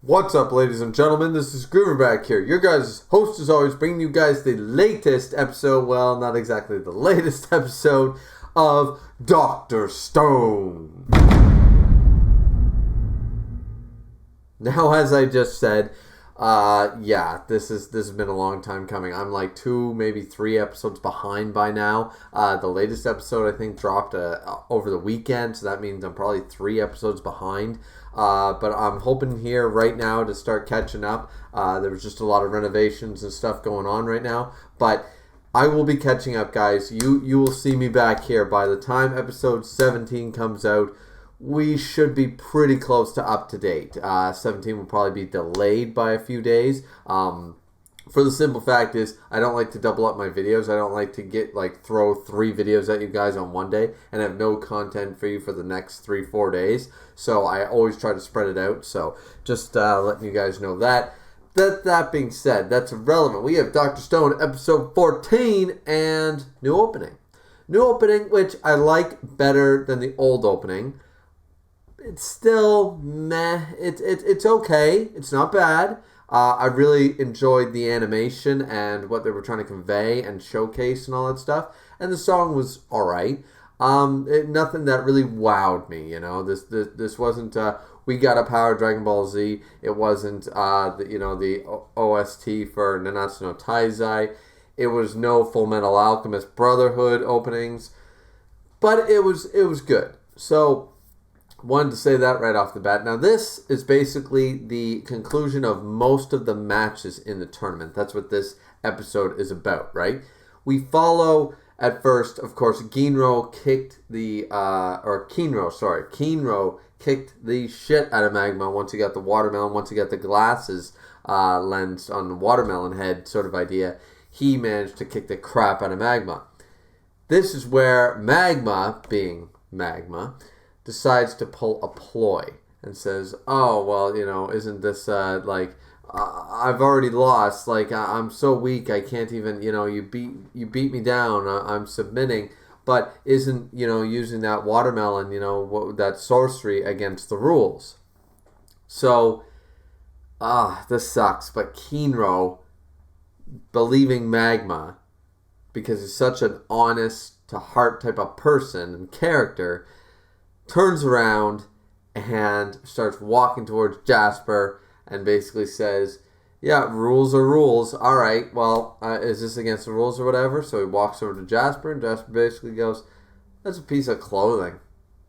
What's up, ladies and gentlemen? This is Griever back here. Your guys' host, as always, bringing you guys the latest episode, well, not exactly the latest episode, of Dr. Stone. Now, as I just said, this has been a long time coming. I'm like 2, maybe 3 episodes behind by now. The latest episode, I think, dropped over the weekend, so that means I'm probably 3 episodes behind. But I'm hoping here right now to start catching up. There was just a lot of renovations and stuff going on right now, but I will be catching up, guys. You will see me back here by the time episode 17 comes out. We should be pretty close to up to date. 17 will probably be delayed by a few days. For the simple fact is, I don't like to double up my videos. I don't like to throw 3 videos at you guys on one day and have no content for you for the next 3-4 days. So I always try to spread it out. So just letting you guys know that. That being said, that's irrelevant. We have Dr. Stone episode 14 and new opening. New opening, which I like better than the old opening. It's still meh. It's okay. It's not bad. I really enjoyed the animation and what they were trying to convey and showcase and all that stuff. And the song was alright. Nothing that really wowed me, you know. This wasn't We Got a Power Dragon Ball Z. It wasn't the OST for Nanatsu no Taizai. It was no Full Metal Alchemist Brotherhood openings. But it was good. So wanted to say that right off the bat. Now, this is basically the conclusion of most of the matches in the tournament. That's what this episode is about, right? We follow, at first, of course, Kinro kicked the shit out of Magma once he got the watermelon, once he got the glasses lens on the watermelon head sort of idea. He managed to kick the crap out of Magma. This is where Magma, being Magma, decides to pull a ploy and says, oh, well, isn't this, I've already lost, I'm so weak, I can't even, you beat me down, I'm submitting, but isn't, using that watermelon, that sorcery against the rules. So, this sucks, but Kinro, believing Magma, because he's such an honest-to-heart type of person and character, turns around and starts walking towards Jasper and basically says, yeah, rules are rules. All right, well, is this against the rules or whatever? So he walks over to Jasper, and Jasper basically goes, that's a piece of clothing.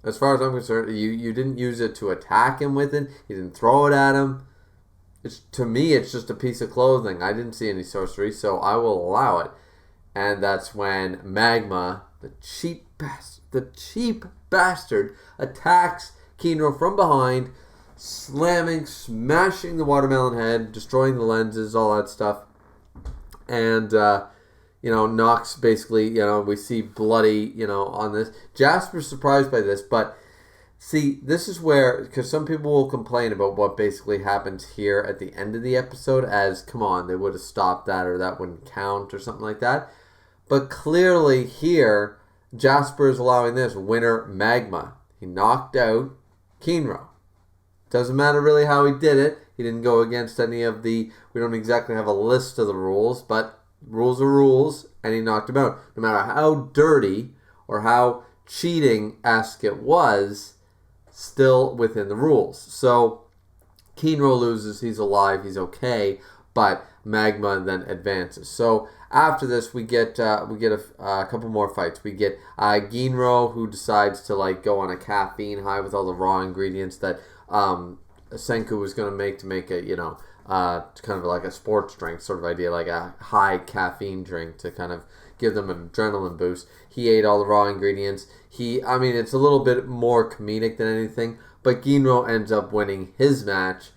As far as I'm concerned, you didn't use it to attack him with it. You didn't throw it at him. To me, it's just a piece of clothing. I didn't see any sorcery, so I will allow it. And that's when Magma, the cheap bastard, attacks Kinro from behind, smashing the watermelon head, destroying the lenses, all that stuff. And, knocks basically, we see bloody, on this. Jasper's surprised by this, but see, this is where, because some people will complain about what basically happens here at the end of the episode as, come on, they would have stopped that or that wouldn't count or something like that. But clearly here, Jasper is allowing this winner Magma. He knocked out Kinro. Doesn't matter really how he did it. He didn't go against any of we don't exactly have a list of the rules, but rules are rules, and he knocked him out. No matter how dirty or how cheating-esque it was, still within the rules. So Kinro loses, he's alive, he's okay, but Magma then advances. So after this, we get a couple more fights. We get Ginro, who decides to go on a caffeine high with all the raw ingredients that Senku was going to make a kind of like a sports drink sort of idea, like a high caffeine drink to kind of give them an adrenaline boost. He ate all the raw ingredients. It's a little bit more comedic than anything, but Ginro ends up winning his match.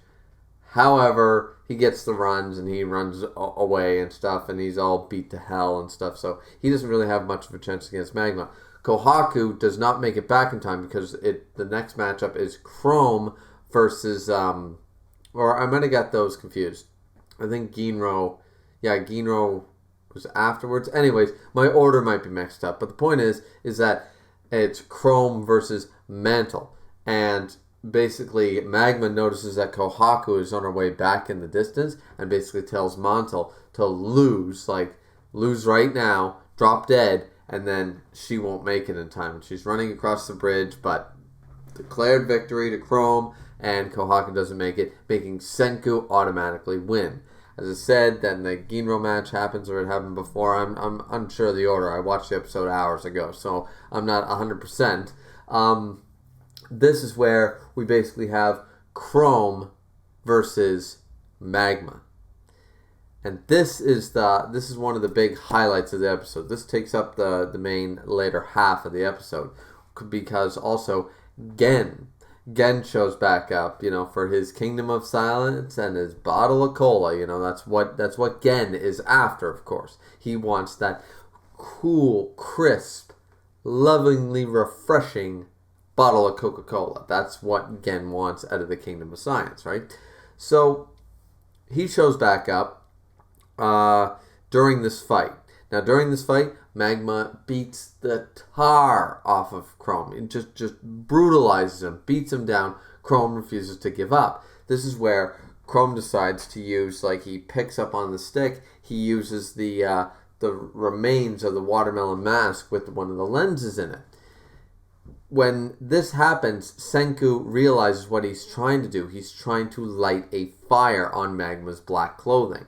However, he gets the runs and he runs away and stuff, and he's all beat to hell and stuff, so he doesn't really have much of a chance against Magma. Kohaku does not make it back in time because the next matchup is Chrome versus, or I might have got those confused. I think Ginro was afterwards. Anyways, my order might be mixed up, but the point is that it's Chrome versus Mantle. And basically Magma notices that Kohaku is on her way back in the distance and basically tells Montel to lose right now, drop dead, and then she won't make it in time. And she's running across the bridge, but declared victory to Chrome, and Kohaku doesn't make it, making Senku automatically win. As I said, then the Ginro match happens, or it happened before. I'm unsure of the order. I watched the episode hours ago, so I'm not 100%. This is where we basically have Chrome versus Magma. And this is one of the big highlights of the episode. This takes up the main later half of the episode, because also Gen shows back up, for his Kingdom of Silence and his bottle of cola. That's what Gen is after, of course. He wants that cool, crisp, lovingly refreshing bottle of Coca-Cola. That's what Gen wants out of the Kingdom of Silence, right? So he shows back up during this fight. Now, during this fight, Magma beats the tar off of Chrome. It just brutalizes him, beats him down. Chrome refuses to give up. This is where Chrome decides to use, he picks up on the stick. He uses the remains of the watermelon mask with one of the lenses in it. When this happens, Senku realizes what he's trying to do. He's trying to light a fire on Magma's black clothing.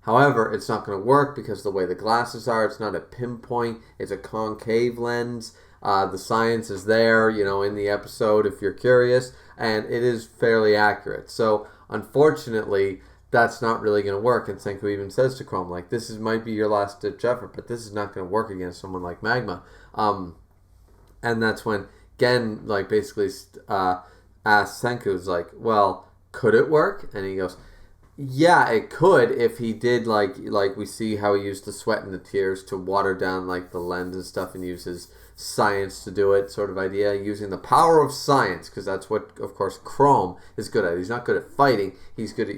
However, it's not going to work because the way the glasses are, it's not a pinpoint, it's a concave lens. The science is there, in the episode if you're curious, and it is fairly accurate. So, unfortunately, that's not really going to work. And Senku even says to Chrome, this might be your last ditch effort, but this is not going to work against someone like Magma. And that's when Gen, basically asks Senku, well, could it work? And he goes, yeah, it could if he did, like we see how he used the sweat and the tears to water down, the lens and stuff, and uses science to do it, sort of idea, using the power of science, because that's what, of course, Chrome is good at. He's not good at fighting, he's good at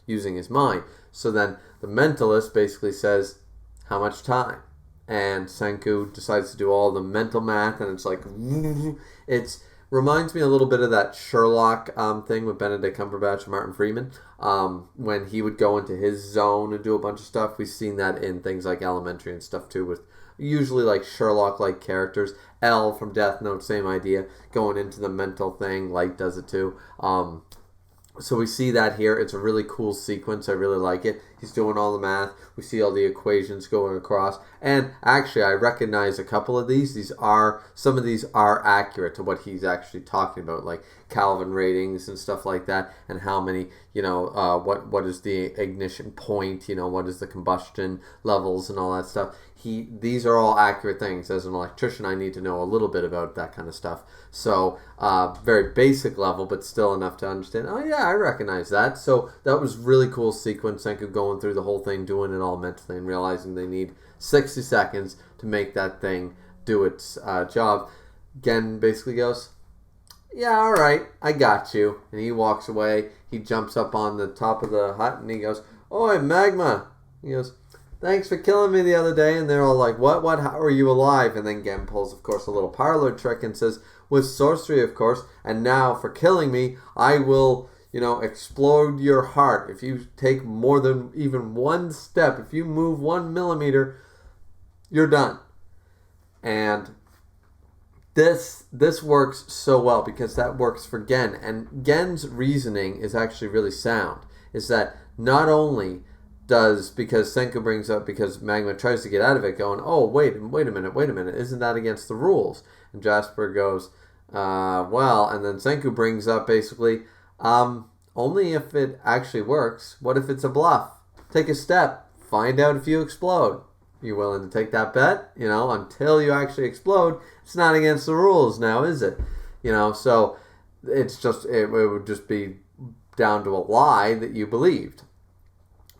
using his mind. So then the mentalist basically says, how much time? And Senku decides to do all the mental math, and it's reminds me a little bit of that Sherlock thing with Benedict Cumberbatch and Martin Freeman, when he would go into his zone and do a bunch of stuff. We've seen that in things like Elementary and stuff too, with usually Sherlock-like characters. L from Death Note, same idea, going into the mental thing. Light does it too. So we see that here. It's a really cool sequence. I really like it. He's doing all the math. We see all the equations going across. And actually, I recognize a couple of these. Some of these are accurate to what he's actually talking about, like Kelvin ratings and stuff like that, and how many, what is the ignition point, what is the combustion levels and all that stuff. These are all accurate things. As an electrician, I need to know a little bit about that kind of stuff. So, very basic level, but still enough to understand, oh yeah, I recognize that. So that was really cool sequence. Senku going through the whole thing, doing it all mentally, and realizing they need 60 seconds to make that thing do its job. Gen basically goes, yeah, all right, I got you. And he walks away. He jumps up on the top of the hut, and he goes, "Oi, Magma." He goes, "Thanks for killing me the other day." And they're all like, what, how are you alive? And then Gen pulls, of course, a little parlor trick and says, with sorcery, of course, and now for killing me, I will, explode your heart. If you take more than even one step, if you move 1 millimeter, you're done. And this works so well because that works for Gen. And Gen's reasoning is actually really sound. Is that not only because Senku brings up, because Magma tries to get out of it, going, oh, wait a minute, isn't that against the rules? And Jasper goes, well, and then Senku brings up basically, only if it actually works. What if it's a bluff? Take a step, find out if you explode. You willing to take that bet? Until you actually explode, it's not against the rules now, is it? So it's just, it would just be down to a lie that you believed.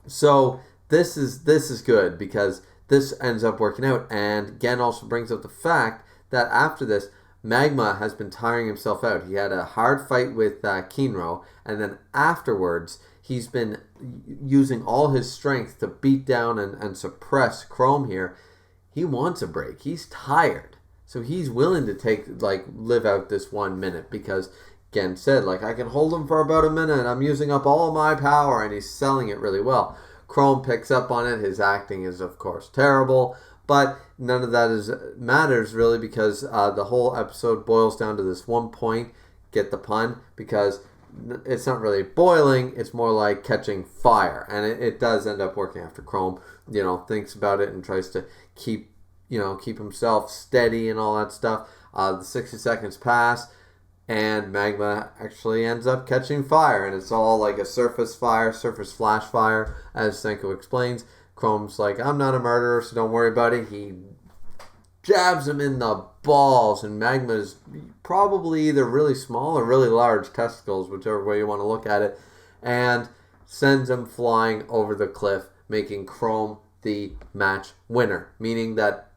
So this is good because this ends up working out. And Gen also brings up the fact that after this, Magma has been tiring himself out. He had a hard fight with Kinro, and then afterwards, he's been using all his strength to beat down and suppress Chrome here. He wants a break. He's tired. So he's willing to live out this 1 minute because again said, like, I can hold him for about a minute. I'm using up all my power, and he's selling it really well. Chrome picks up on it. His acting is, of course, terrible, but none of that matters really, because the whole episode boils down to this one point. Get the pun? Because it's not really boiling, it's more like catching fire, and it does end up working after Chrome thinks about it and tries to keep himself steady and all that stuff. The 60 seconds pass, and magma actually ends up catching fire, and it's all like a surface flash fire, as Senku explains. Chrome's like, I'm not a murderer, so don't worry about it. He jabs him in the balls, and Magma's probably either really small or really large testicles, whichever way you want to look at it, and sends him flying over the cliff, making Chrome the match winner. Meaning that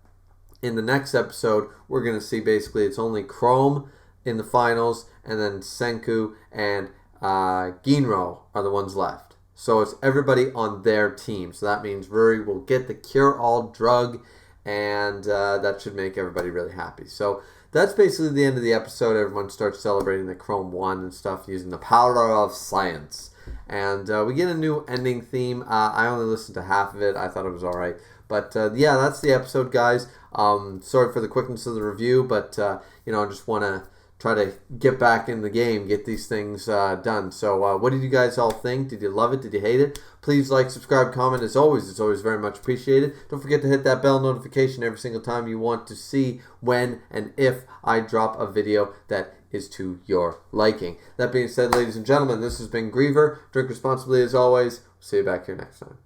in the next episode, we're going to see basically it's only Chrome in the finals, and then Senku and Ginro are the ones left. So it's everybody on their team. So that means Ruri will get the cure-all drug, and that should make everybody really happy. So that's basically the end of the episode. Everyone starts celebrating that Chrome won and stuff using the power of science. And we get a new ending theme. I only listened to half of it. I thought it was alright. But yeah, that's the episode, guys. Sorry for the quickness of the review, but I just want to try to get back in the game, get these things done. So what did you guys all think? Did you love it? Did you hate it? Please like, subscribe, comment. As always, it's always very much appreciated. Don't forget to hit that bell notification every single time you want to see when and if I drop a video that is to your liking. That being said, ladies and gentlemen, this has been Griever. Drink responsibly as always. See you back here next time.